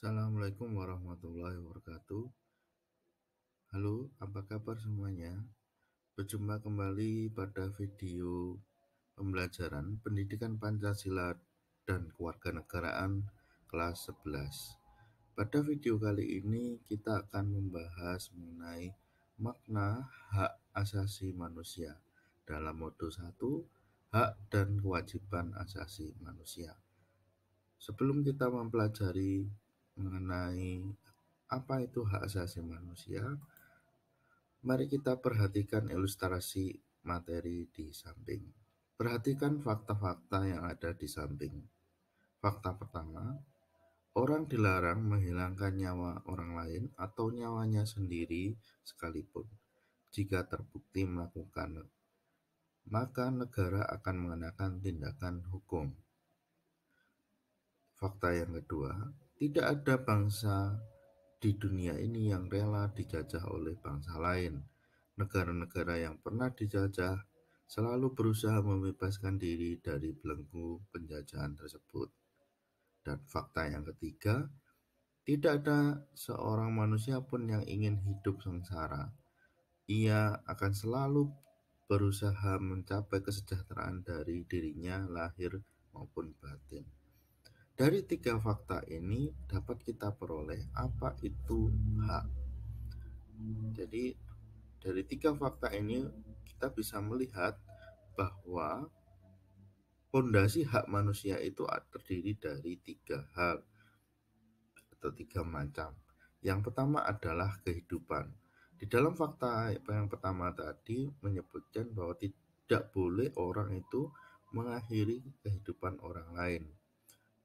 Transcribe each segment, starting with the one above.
Assalamualaikum warahmatullahi wabarakatuh. Halo, apa kabar semuanya? Berjumpa kembali pada video pembelajaran Pendidikan Pancasila dan Kewarganegaraan kelas 11. Pada video kali ini kita akan membahas mengenai makna hak asasi manusia dalam modul 1, hak dan kewajiban asasi manusia. Sebelum kita mempelajari mengenai apa itu hak asasi manusia, mari kita perhatikan ilustrasi materi di samping. Perhatikan fakta-fakta yang ada di samping. Fakta pertama, orang dilarang menghilangkan nyawa orang lain atau nyawanya sendiri sekalipun. Jika terbukti melakukan, maka negara akan mengenakan tindakan hukum. Fakta yang kedua, tidak ada bangsa di dunia ini yang rela dijajah oleh bangsa lain. Negara-negara yang pernah dijajah selalu berusaha membebaskan diri dari belenggu penjajahan tersebut. Dan fakta yang ketiga, tidak ada seorang manusia pun yang ingin hidup sengsara. Ia akan selalu berusaha mencapai kesejahteraan dari dirinya lahir maupun batin. Dari tiga fakta ini dapat kita peroleh apa itu hak. Jadi dari tiga fakta ini kita bisa melihat bahwa fondasi hak manusia itu terdiri dari tiga hal atau tiga macam. Yang pertama adalah kehidupan. Di dalam fakta yang pertama tadi menyebutkan bahwa tidak boleh orang itu mengakhiri kehidupan orang lain,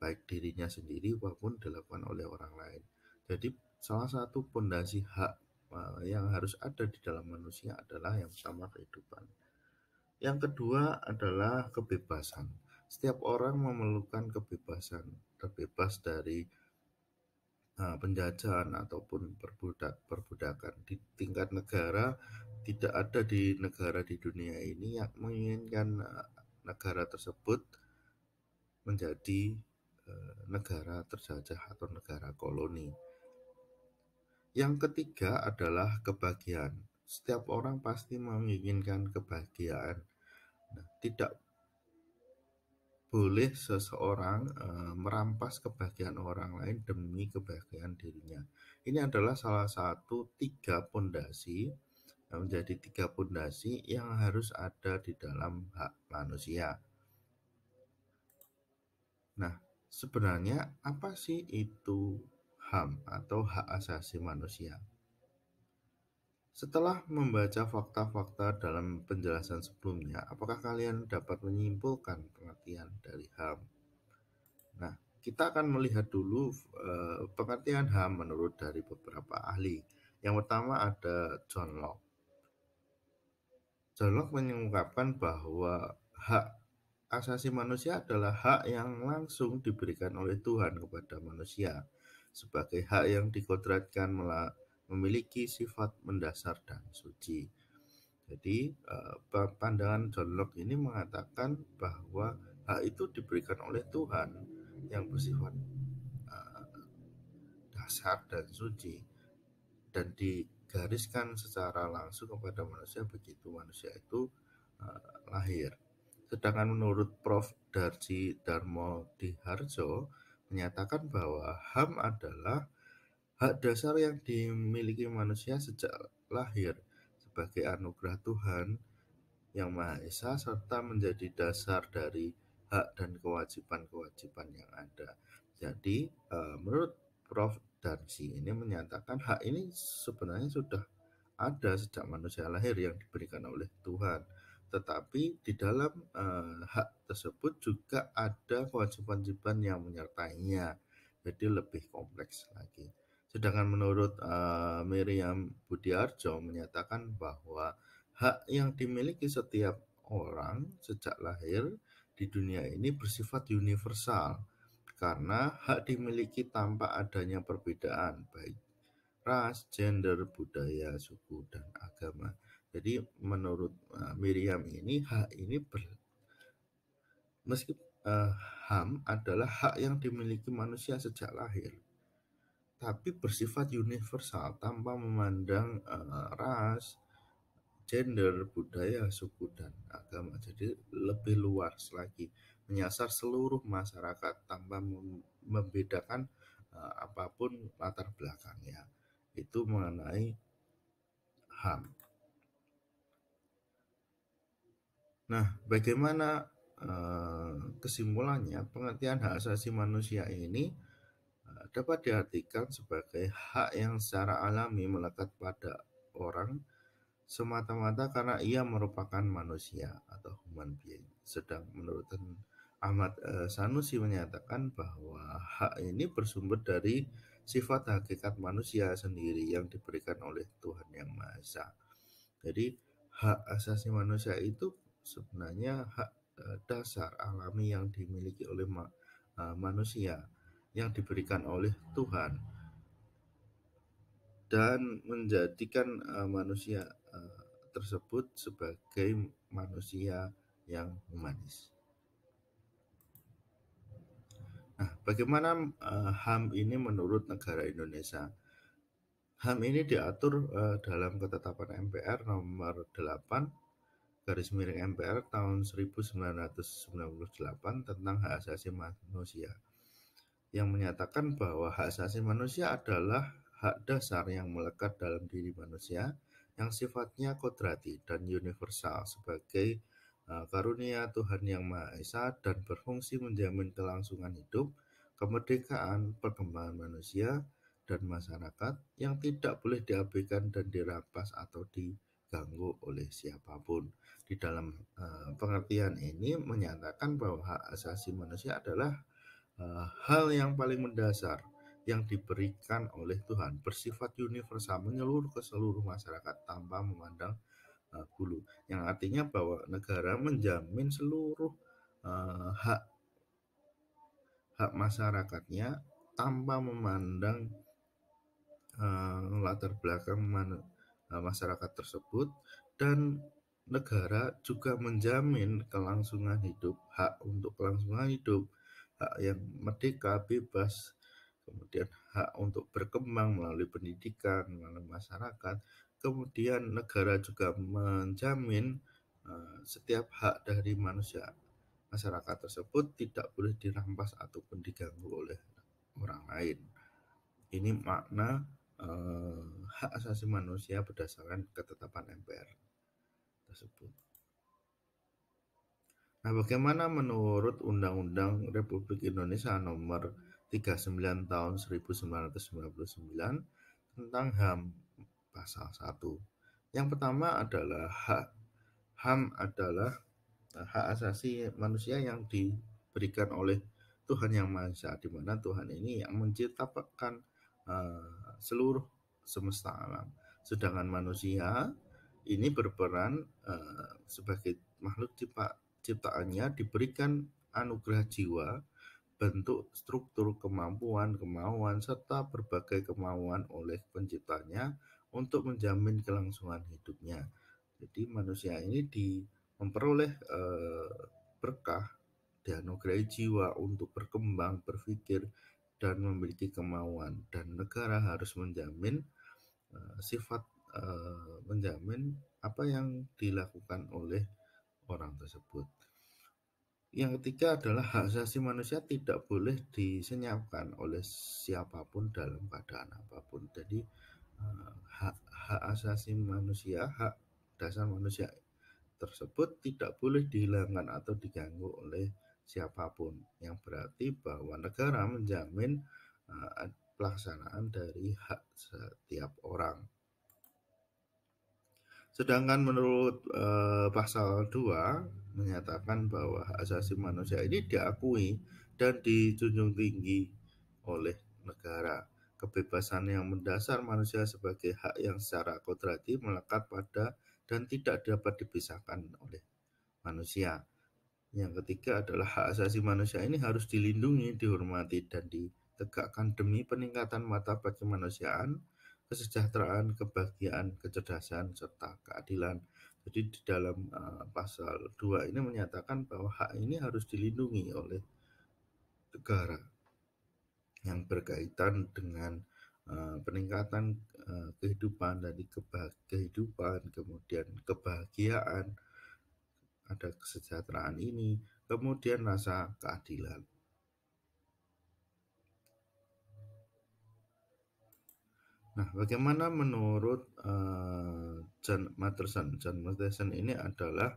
baik dirinya sendiri maupun dilakukan oleh orang lain. Jadi salah satu fondasi hak yang harus ada di dalam manusia adalah yang pertama kehidupan. Yang kedua adalah kebebasan. Setiap orang memerlukan kebebasan, terbebas dari penjajahan ataupun perbudakan. Di tingkat negara, tidak ada di negara di dunia ini yang menginginkan negara tersebut menjadi negara terjajah atau negara koloni. Yang ketiga adalah kebahagiaan. Setiap orang pasti menginginkan kebahagiaan. Nah, tidak boleh seseorang merampas kebahagiaan orang lain demi kebahagiaan dirinya. Ini adalah salah satu tiga pondasi menjadi tiga pondasi yang harus ada di dalam hak manusia. Nah, sebenarnya apa sih itu HAM atau hak asasi manusia? Setelah membaca fakta-fakta dalam penjelasan sebelumnya, apakah kalian dapat menyimpulkan pengertian dari HAM? Nah, kita akan melihat dulu pengertian HAM menurut dari beberapa ahli. Yang pertama ada John Locke. John Locke mengungkapkan bahwa hak asasi manusia adalah hak yang langsung diberikan oleh Tuhan kepada manusia sebagai hak yang dikodratkan memiliki sifat mendasar dan suci. Jadi pandangan John Locke ini mengatakan bahwa hak itu diberikan oleh Tuhan yang bersifat dasar dan suci dan digariskan secara langsung kepada manusia begitu manusia itu lahir. Sedangkan menurut Prof. Darji Darmo Diharjo menyatakan bahwa HAM adalah hak dasar yang dimiliki manusia sejak lahir sebagai anugerah Tuhan yang Maha Esa serta menjadi dasar dari hak dan kewajiban-kewajiban yang ada. Jadi menurut Prof. Darji ini menyatakan hak ini sebenarnya sudah ada sejak manusia lahir yang diberikan oleh Tuhan. Tetapi di dalam hak tersebut juga ada kewajiban-kewajiban yang menyertainya. Jadi lebih kompleks lagi. Sedangkan menurut Miriam Budiarjo menyatakan bahwa hak yang dimiliki setiap orang sejak lahir di dunia ini bersifat universal karena hak dimiliki tanpa adanya perbedaan baik ras, gender, budaya, suku, dan agama. Jadi menurut Miriam ini hak ini meski HAM adalah hak yang dimiliki manusia sejak lahir. tapi bersifat universal tanpa memandang ras, gender, budaya, suku, dan agama. Jadi lebih luas lagi, menyasar seluruh masyarakat tanpa membedakan apapun latar belakangnya. Itu mengenai HAM. Nah, bagaimana kesimpulannya? Pengertian hak asasi manusia ini dapat diartikan sebagai hak yang secara alami melekat pada orang semata-mata karena ia merupakan manusia atau human being. Sedang menurut Ahmad Sanusi menyatakan bahwa hak ini bersumber dari sifat hakikat manusia sendiri yang diberikan oleh Tuhan Yang Maha Esa. Jadi hak asasi manusia itu sebenarnya hak dasar alami yang dimiliki oleh manusia yang diberikan oleh Tuhan dan menjadikan manusia tersebut sebagai manusia yang humanis. Nah, bagaimana HAM ini menurut negara Indonesia? HAM ini diatur dalam ketetapan MPR nomor 8 garis miring MPR tahun 1998 tentang hak asasi manusia, yang menyatakan bahwa hak asasi manusia adalah hak dasar yang melekat dalam diri manusia yang sifatnya kodrati dan universal sebagai karunia Tuhan Yang Maha Esa dan berfungsi menjamin kelangsungan hidup, kemerdekaan, perkembangan manusia dan masyarakat yang tidak boleh diabaikan dan dirampas atau diganggu oleh siapapun. Di dalam pengertian ini menyatakan bahwa hak asasi manusia adalah hal yang paling mendasar yang diberikan oleh Tuhan, bersifat universal menyeluruh ke seluruh masyarakat tanpa memandang bulu, yang artinya bahwa negara menjamin seluruh hak hak masyarakatnya tanpa memandang latar belakang masyarakat tersebut, dan negara juga menjamin kelangsungan hidup, hak untuk kelangsungan hidup, hak yang merdeka, bebas, kemudian hak untuk berkembang melalui pendidikan, melalui masyarakat. Kemudian negara juga menjamin setiap hak dari masyarakat tersebut tidak boleh dirampas ataupun diganggu oleh orang lain. Ini makna hak asasi manusia berdasarkan ketetapan MPR tersebut. Nah, bagaimana menurut Undang-Undang Republik Indonesia Nomor 39 Tahun 1999 tentang HAM Pasal 1? Yang pertama adalah HAM adalah hak asasi manusia yang diberikan oleh Tuhan Yang Maha Esa, di mana Tuhan ini yang menciptakan seluruh semesta alam. Sedangkan manusia ini berperan sebagai makhluk ciptaannya diberikan anugerah jiwa, bentuk struktur kemampuan, kemauan, serta berbagai kemauan oleh penciptanya untuk menjamin kelangsungan hidupnya. Jadi manusia ini memperoleh berkah, dianugerahi jiwa untuk berkembang, berpikir, dan memiliki kemauan, dan negara harus menjamin menjamin apa yang dilakukan oleh orang tersebut. Yang ketiga adalah hak asasi manusia tidak boleh disenyapkan oleh siapapun dalam keadaan apapun. Jadi hak asasi manusia, hak dasar manusia tersebut tidak boleh dihilangkan atau diganggu oleh siapapun, yang berarti bahwa negara menjamin pelaksanaan dari hak setiap orang. Sedangkan menurut pasal 2 menyatakan bahwa hak asasi manusia ini diakui dan dijunjung tinggi oleh negara. Kebebasan yang mendasar manusia sebagai hak yang secara kodrati melekat pada dan tidak dapat dipisahkan oleh manusia. Yang ketiga adalah hak asasi manusia ini harus dilindungi, dihormati, dan ditegakkan demi peningkatan martabat kemanusiaan, kesejahteraan, kebahagiaan, kecerdasan, serta keadilan. Jadi di dalam pasal 2 ini menyatakan bahwa hak ini harus dilindungi oleh negara yang berkaitan dengan peningkatan kehidupan dari kehidupan, kemudian kebahagiaan, ada kesejahteraan ini, kemudian rasa keadilan. Nah, bagaimana menurut John Matterson? John Matterson ini adalah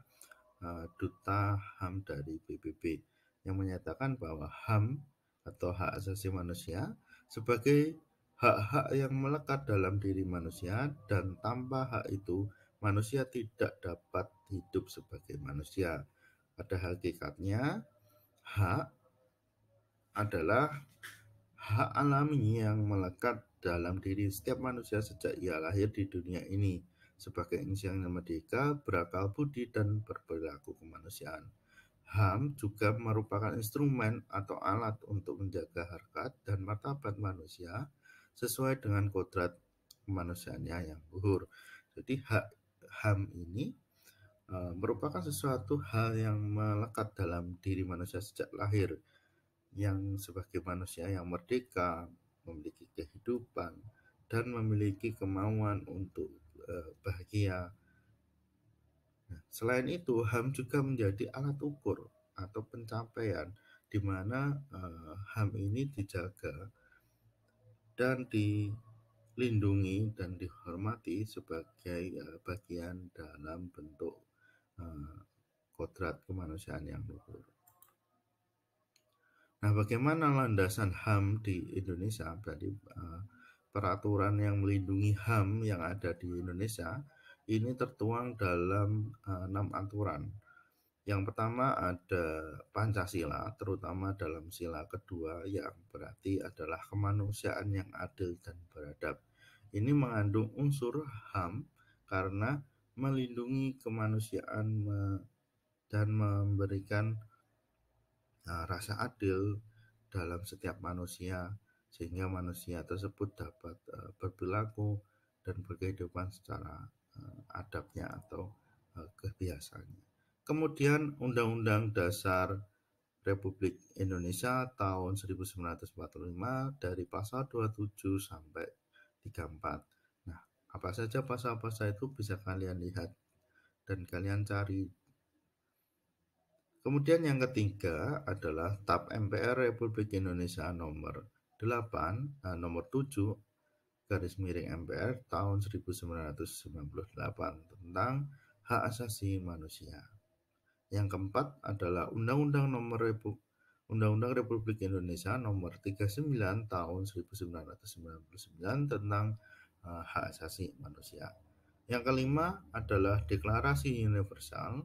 duta HAM dari PBB yang menyatakan bahwa HAM atau hak asasi manusia sebagai hak-hak yang melekat dalam diri manusia, dan tanpa hak itu manusia tidak dapat hidup sebagai manusia. Pada hakikatnya, hak adalah hak alami yang melekat dalam diri setiap manusia sejak ia lahir di dunia ini sebagai insan yang merdeka, berakal budi, dan berperilaku kemanusiaan. HAM juga merupakan instrumen atau alat untuk menjaga harkat dan martabat manusia sesuai dengan kodrat kemanusiaannya yang luhur. Jadi hak HAM ini merupakan sesuatu hal yang melekat dalam diri manusia sejak lahir, yang sebagai manusia yang merdeka, memiliki kehidupan, dan memiliki kemauan untuk bahagia. Nah, selain itu, HAM juga menjadi alat ukur atau pencapaian di mana HAM ini dijaga dan dilindungi dan dihormati sebagai bagian dalam bentuk kodrat kemanusiaan yang luhur. Nah, bagaimana landasan HAM di Indonesia? Berarti peraturan yang melindungi HAM yang ada di Indonesia ini tertuang dalam 6 aturan. Yang pertama ada Pancasila, terutama dalam sila kedua yang berarti adalah kemanusiaan yang adil dan beradab. Ini mengandung unsur HAM karena melindungi kemanusiaan dan memberikan rasa adil dalam setiap manusia, sehingga manusia tersebut dapat berperilaku dan berkehidupan secara adabnya atau kebiasaannya. Kemudian Undang-Undang Dasar Republik Indonesia tahun 1945 dari pasal 27 sampai 34. Nah, apa saja pasal-pasal itu bisa kalian lihat dan kalian cari. Kemudian yang ketiga adalah TAP MPR Republik Indonesia nomor 8, nomor 7 garis miring MPR tahun 1998 tentang hak asasi manusia. Yang keempat adalah Undang-Undang Republik Indonesia nomor 39 tahun 1999 tentang hak asasi manusia. Yang kelima adalah Deklarasi Universal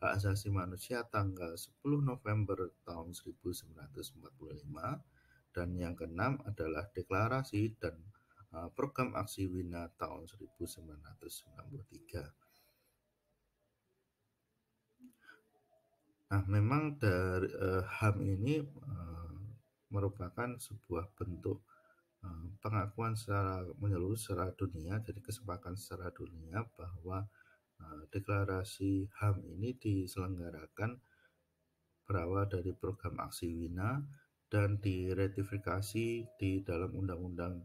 Hak Asasi Manusia tanggal 10 November tahun 1945, dan yang keenam adalah Deklarasi dan Program Aksi Wina tahun 1993. Nah, memang dari HAM ini merupakan sebuah bentuk pengakuan secara menyeluruh secara dunia, jadi kesepakatan secara dunia bahwa deklarasi HAM ini diselenggarakan berawal dari program aksi Wina dan diratifikasi di dalam undang-undang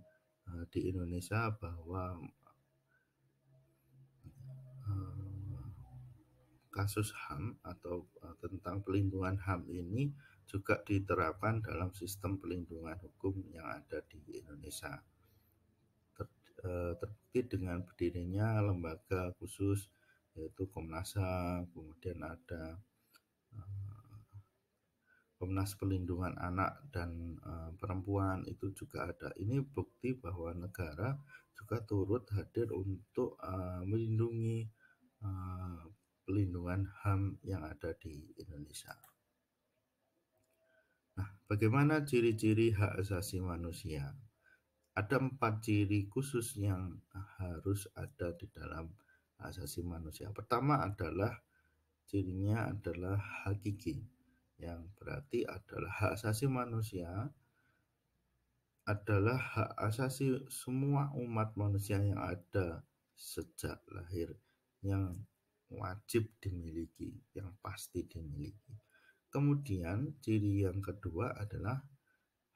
di Indonesia bahwa kasus HAM atau tentang pelindungan HAM ini juga diterapkan dalam sistem pelindungan hukum yang ada di Indonesia. Terbukti dengan berdirinya lembaga khusus yaitu Komnas HAM, kemudian ada Komnas Perlindungan Anak dan Perempuan, itu juga ada. Ini bukti bahwa negara juga turut hadir untuk melindungi pelindungan HAM yang ada di Indonesia. Nah, bagaimana ciri-ciri hak asasi manusia? Ada 4 ciri khusus yang harus ada di dalam hak asasi manusia. Pertama adalah cirinya adalah hakiki, yang berarti adalah hak asasi manusia adalah hak asasi semua umat manusia yang ada sejak lahir, yang wajib dimiliki, yang pasti dimiliki. Kemudian ciri yang kedua adalah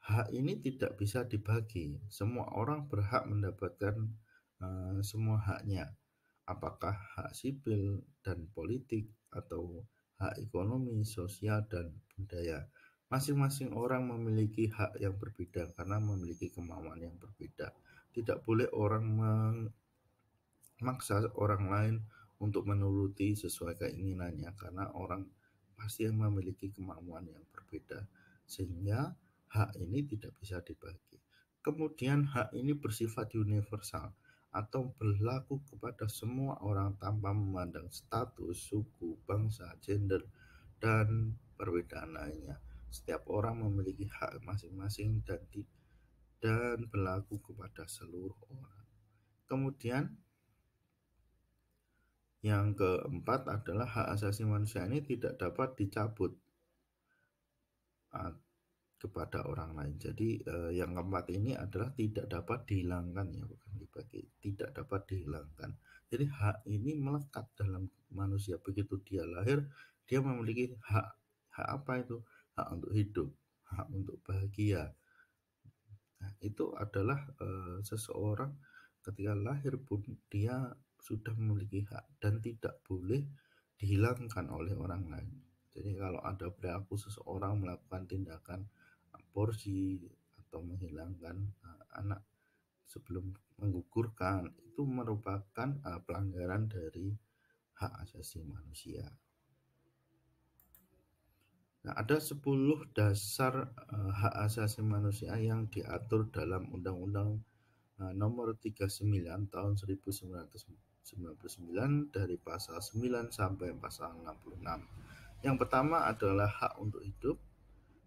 hak ini tidak bisa dibagi. Semua orang berhak mendapatkan semua haknya. Apakah hak sipil dan politik atau hak ekonomi, sosial, dan budaya. Masing-masing orang memiliki hak yang berbeda karena memiliki kemauan yang berbeda. Tidak boleh orang memaksa orang lain untuk menuruti sesuai keinginannya karena orang pasti memiliki kemauan yang berbeda. Sehingga hak ini tidak bisa dibagi. Kemudian hak ini bersifat universal atau berlaku kepada semua orang tanpa memandang status, suku, bangsa, gender, dan perbedaan lainnya. Setiap orang memiliki hak masing-masing dan berlaku kepada seluruh orang. Kemudian yang keempat adalah hak asasi manusia ini tidak dapat dicabut uh, kepada orang lain. Jadi yang keempat ini adalah tidak dapat dihilangkan, ya, bukan dibagi, tidak dapat dihilangkan. Jadi hak ini melekat dalam manusia. Begitu dia lahir, dia memiliki hak. Hak apa itu? Hak untuk hidup, hak untuk bahagia. Nah, itu adalah seseorang ketika lahir pun dia sudah memiliki hak dan tidak boleh dihilangkan oleh orang lain. Jadi kalau ada perilaku seseorang melakukan tindakan aborsi atau menghilangkan anak sebelum menggugurkan, itu merupakan pelanggaran dari hak asasi manusia. Nah, ada 10 dasar hak asasi manusia yang diatur dalam Undang-Undang nomor 39 tahun 1999 dari pasal 9 sampai pasal 66. Yang pertama adalah hak untuk hidup,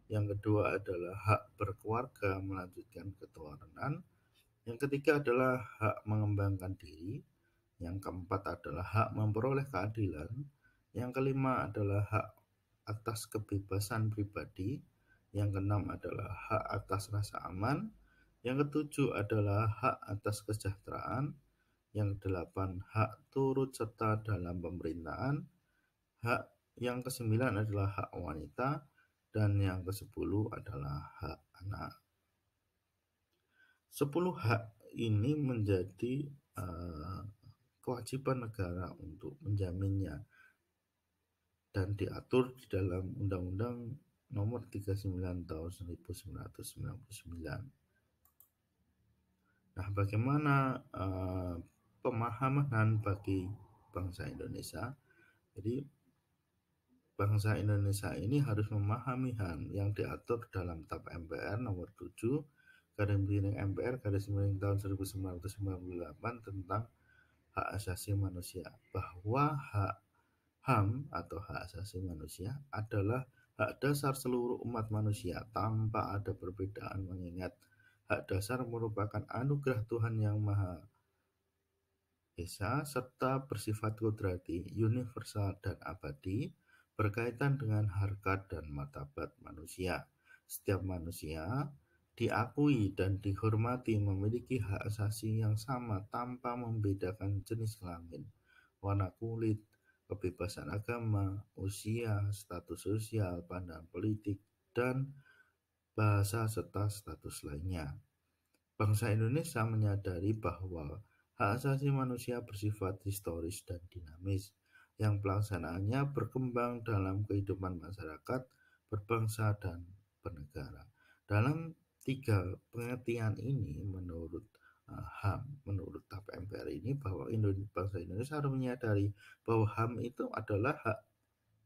yang kedua adalah hak berkeluarga melanjutkan keturunan, yang ketiga adalah hak mengembangkan diri, yang keempat adalah hak memperoleh keadilan, yang kelima adalah hak atas kebebasan pribadi, yang keenam adalah hak atas rasa aman, yang ketujuh adalah hak atas kesejahteraan, yang kedelapan hak turut serta dalam pemerintahan, hak yang kesembilan adalah hak wanita, dan yang kesepuluh adalah hak anak. 10 hak ini menjadi kewajiban negara untuk menjaminnya dan diatur di dalam Undang-Undang nomor 39 tahun 1999. Nah, bagaimana pemahaman bagi bangsa Indonesia? Jadi bangsa Indonesia ini harus memahami HAM yang diatur dalam TAP MPR nomor 7 garis miring MPR garis miring tahun 1998 tentang hak asasi manusia, bahwa hak HAM atau hak asasi manusia adalah hak dasar seluruh umat manusia tanpa ada perbedaan, mengingat hak dasar merupakan anugerah Tuhan yang Maha Esa serta bersifat kudrati, universal dan abadi, berkaitan dengan harkat dan martabat manusia. Setiap manusia diakui dan dihormati memiliki hak asasi yang sama tanpa membedakan jenis kelamin, warna kulit, kebebasan agama, usia, status sosial, pandangan politik, dan bahasa serta status lainnya. Bangsa Indonesia menyadari bahwa hak asasi manusia bersifat historis dan dinamis, yang pelaksanaannya berkembang dalam kehidupan masyarakat, berbangsa, dan bernegara. Dalam 3 pengertian ini, menurut HAM, menurut TAP MPR ini, bahwa bangsa Indonesia harus menyadari bahwa HAM itu adalah hak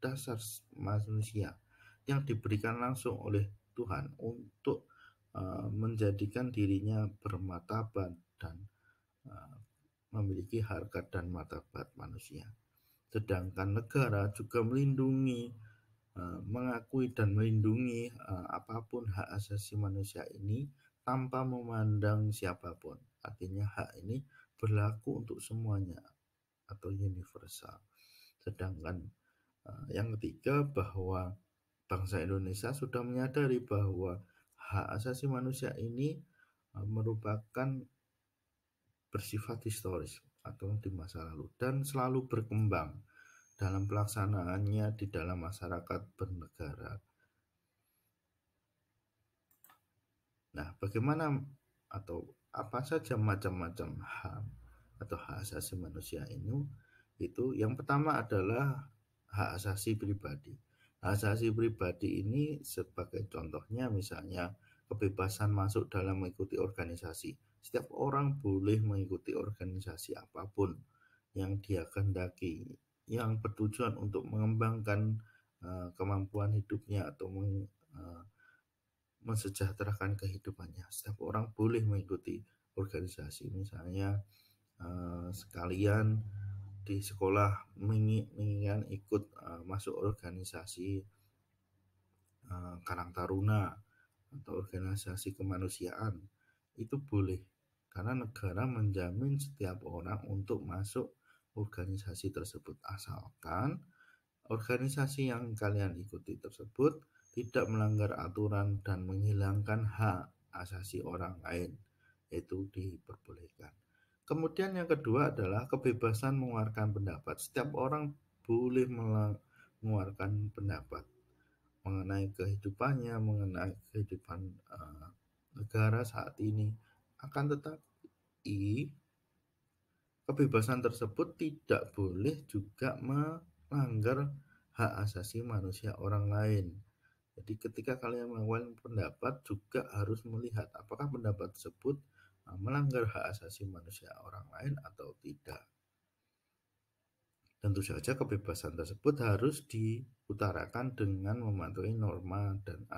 dasar manusia yang diberikan langsung oleh Tuhan untuk menjadikan dirinya bermartabat dan memiliki harkat dan martabat manusia. Sedangkan negara juga melindungi, mengakui dan melindungi apapun hak asasi manusia ini tanpa memandang siapapun. Artinya hak ini berlaku untuk semuanya atau universal. Sedangkan yang ketiga, bahwa bangsa Indonesia sudah menyadari bahwa hak asasi manusia ini merupakan bersifat historis atau di masa lalu dan selalu berkembang dalam pelaksanaannya di dalam masyarakat bernegara. Nah, bagaimana atau apa saja macam-macam HAM atau hak asasi manusia ini? Itu yang pertama adalah hak asasi pribadi. Hak asasi pribadi ini sebagai contohnya misalnya kebebasan masuk dalam mengikuti organisasi. Setiap orang boleh mengikuti organisasi apapun yang dia kehendaki, yang bertujuan untuk mengembangkan kemampuan hidupnya atau mensejahterakan kehidupannya. Setiap orang boleh mengikuti organisasi, misalnya sekalian di sekolah menginginkan ikut masuk organisasi Karang Taruna atau organisasi kemanusiaan, itu boleh karena negara menjamin setiap orang untuk masuk organisasi tersebut asalkan organisasi yang kalian ikuti tersebut tidak melanggar aturan dan menghilangkan hak asasi orang lain, itu diperbolehkan. Kemudian yang kedua adalah kebebasan mengeluarkan pendapat. Setiap orang boleh mengeluarkan pendapat mengenai kehidupannya, mengenai kehidupan negara saat ini. Akan tetapi kebebasan tersebut tidak boleh juga melanggar hak asasi manusia orang lain. Jadi ketika kalian melakukan pendapat juga harus melihat apakah pendapat tersebut melanggar hak asasi manusia orang lain atau tidak. Tentu saja kebebasan tersebut harus diutarakan dengan mematuhi norma dan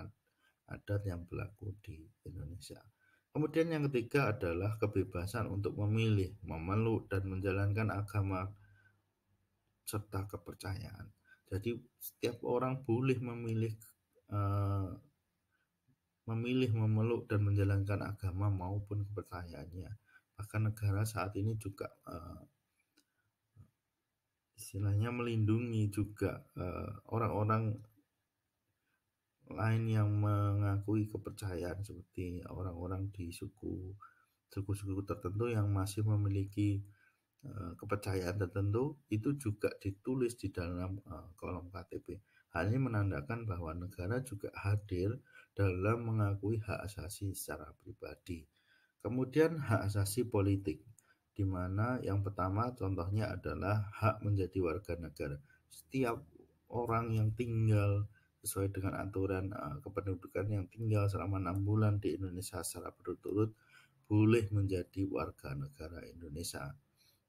adat yang berlaku di Indonesia. Kemudian yang ketiga adalah kebebasan untuk memilih, memeluk, dan menjalankan agama serta kepercayaan. Jadi setiap orang boleh eh, memeluk, dan menjalankan agama maupun kepercayaannya. Bahkan negara saat ini juga istilahnya melindungi juga orang-orang lain yang mengakui kepercayaan seperti orang-orang di suku-suku tertentu yang masih memiliki kepercayaan tertentu, itu juga ditulis di dalam kolom KTP. Hal ini menandakan bahwa negara juga hadir dalam mengakui hak asasi secara pribadi. Kemudian hak asasi politik, di mana yang pertama contohnya adalah hak menjadi warga negara. Setiap orang yang tinggal sesuai dengan aturan kependudukan yang tinggal selama 6 bulan di Indonesia secara berturut-turut boleh menjadi warga negara Indonesia.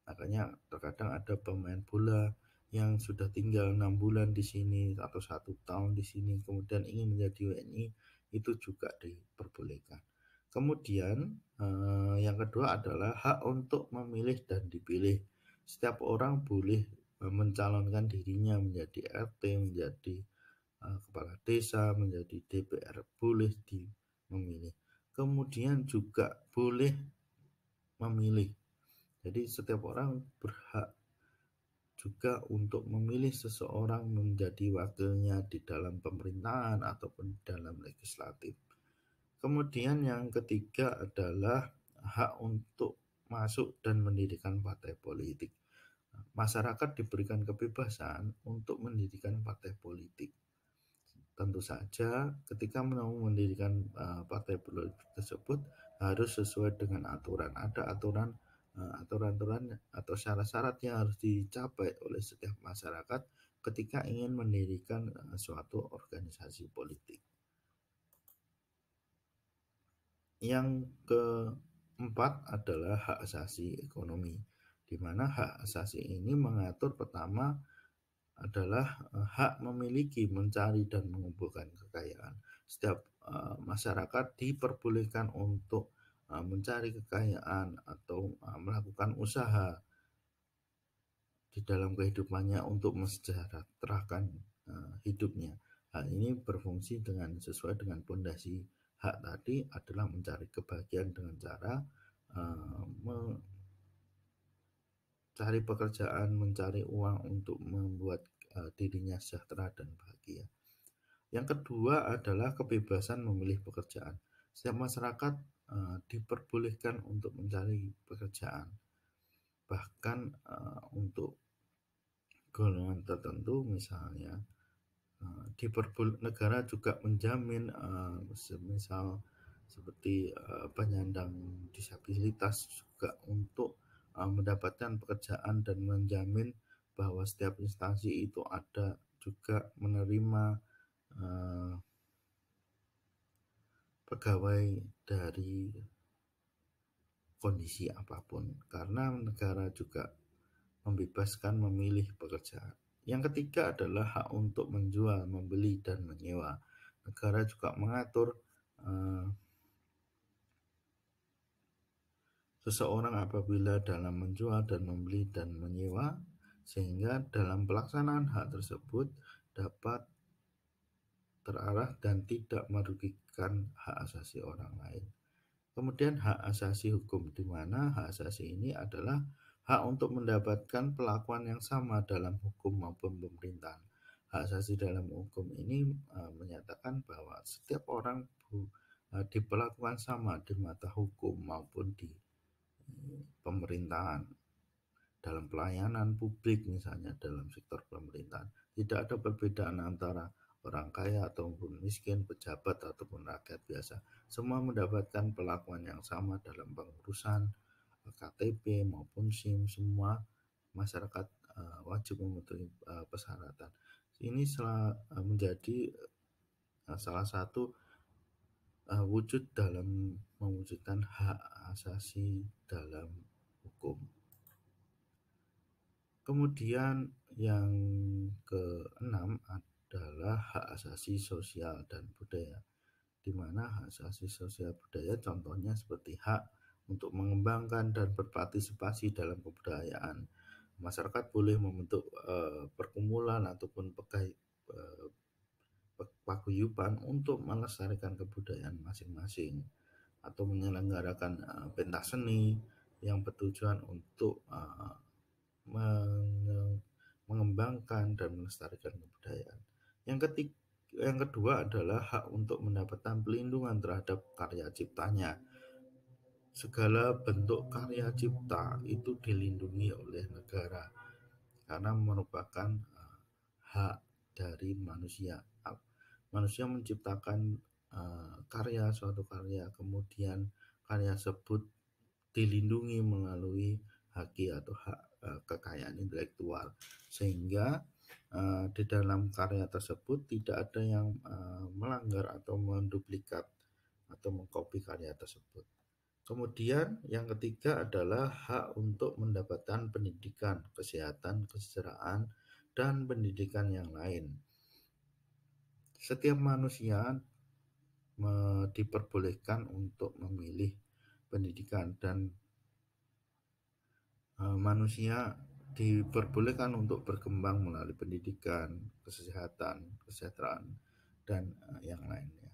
Makanya terkadang ada pemain bola yang sudah tinggal 6 bulan di sini atau 1 tahun di sini kemudian ingin menjadi WNI, itu juga diperbolehkan. Kemudian yang kedua adalah hak untuk memilih dan dipilih. Setiap orang boleh mencalonkan dirinya menjadi RT, menjadi kepala desa, menjadi DPR, boleh memilih. Kemudian juga boleh memilih. Jadi setiap orang berhak juga untuk memilih seseorang menjadi wakilnya di dalam pemerintahan ataupun dalam legislatif. Kemudian yang ketiga adalah hak untuk masuk dan mendirikan partai politik. Masyarakat diberikan kebebasan untuk mendirikan partai politik. Tentu saja ketika mau mendirikan partai politik tersebut harus sesuai dengan aturan. Ada aturan-aturan atau syarat-syarat yang harus dicapai oleh setiap masyarakat ketika ingin mendirikan suatu organisasi politik. Yang keempat adalah hak asasi ekonomi, di mana hak asasi ini mengatur pertama adalah hak memiliki, mencari, dan mengumpulkan kekayaan. Setiap masyarakat diperbolehkan untuk mencari kekayaan atau melakukan usaha di dalam kehidupannya untuk mensejahterakan hidupnya. Hal ini berfungsi sesuai dengan pondasi hak tadi adalah mencari kebahagiaan dengan cara mencari pekerjaan, mencari uang untuk membuat dirinya sejahtera dan bahagia. Yang kedua adalah kebebasan memilih pekerjaan. Setiap masyarakat diperbolehkan untuk mencari pekerjaan. Bahkan untuk golongan tertentu misalnya negara juga menjamin misal seperti penyandang disabilitas juga untuk mendapatkan pekerjaan dan menjamin bahwa setiap instansi itu ada juga menerima eh, pegawai dari kondisi apapun, karena negara juga membebaskan memilih pekerjaan. Yang ketiga adalah hak untuk menjual, membeli, dan menyewa. Negara juga mengatur eh, seseorang apabila dalam menjual dan membeli dan menyewa, sehingga dalam pelaksanaan hak tersebut dapat terarah dan tidak merugikan hak asasi orang lain. Kemudian hak asasi hukum, di mana hak asasi ini adalah hak untuk mendapatkan perlakuan yang sama dalam hukum maupun pemerintahan. Hak asasi dalam hukum ini menyatakan bahwa setiap orang diperlakukan sama di mata hukum maupun di pemerintahan, dalam pelayanan publik misalnya dalam sektor pemerintahan. Tidak ada perbedaan antara orang kaya ataupun miskin, pejabat ataupun rakyat biasa. Semua mendapatkan perlakuan yang sama dalam pengurusan KTP maupun SIM. Semua masyarakat wajib memenuhi persyaratan. Ini menjadi salah satu wujud dalam mewujudkan hak asasi dalam hukum. Kemudian yang keenam adalah hak asasi sosial dan budaya, di mana hak asasi sosial budaya contohnya seperti hak untuk mengembangkan dan berpartisipasi dalam kebudayaan. Masyarakat boleh membentuk perkumpulan ataupun paguyuban untuk melestarikan kebudayaan masing-masing, atau menyelenggarakan pentas seni yang bertujuan untuk mengembangkan dan melestarikan kebudayaan. Yang kedua adalah hak untuk mendapatkan pelindungan terhadap karya ciptanya. Segala bentuk karya cipta itu dilindungi oleh negara karena merupakan hak dari manusia. Manusia menciptakan suatu karya, kemudian karya tersebut dilindungi melalui haki atau hak kekayaan intelektual, sehingga di dalam karya tersebut tidak ada yang melanggar atau menduplikat atau mengcopy karya tersebut. Kemudian yang ketiga adalah hak untuk mendapatkan pendidikan, kesehatan, kesejahteraan, dan pendidikan yang lain. Setiap manusia diperbolehkan untuk memilih pendidikan, dan manusia diperbolehkan untuk berkembang melalui pendidikan, kesehatan, kesejahteraan, dan yang lainnya.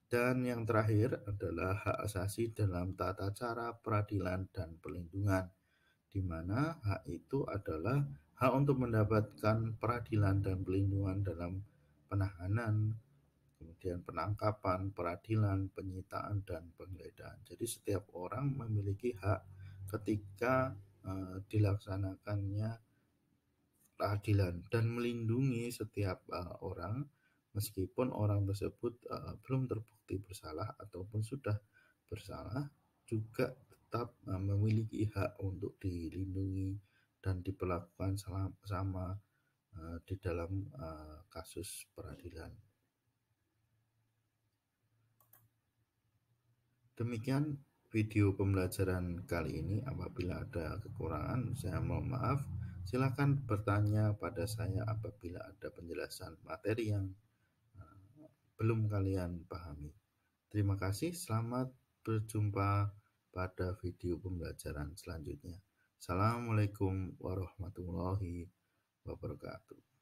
Dan yang terakhir adalah hak asasi dalam tata cara peradilan dan perlindungan, di mana hak itu adalah hak untuk mendapatkan peradilan dan perlindungan dalam penahanan, kemudian penangkapan, peradilan, penyitaan, dan penggeledahan. Jadi setiap orang memiliki hak ketika dilaksanakannya keadilan, dan melindungi setiap orang meskipun orang tersebut belum terbukti bersalah ataupun sudah bersalah, juga tetap memiliki hak untuk dilindungi dan diperlakukan sama di dalam kasus peradilan. Demikian video pembelajaran kali ini. Apabila ada kekurangan, saya mohon maaf. Silakan bertanya pada saya apabila ada penjelasan materi yang belum kalian pahami. Terima kasih, selamat berjumpa pada video pembelajaran selanjutnya. Assalamualaikum warahmatullahi wabarakatuh.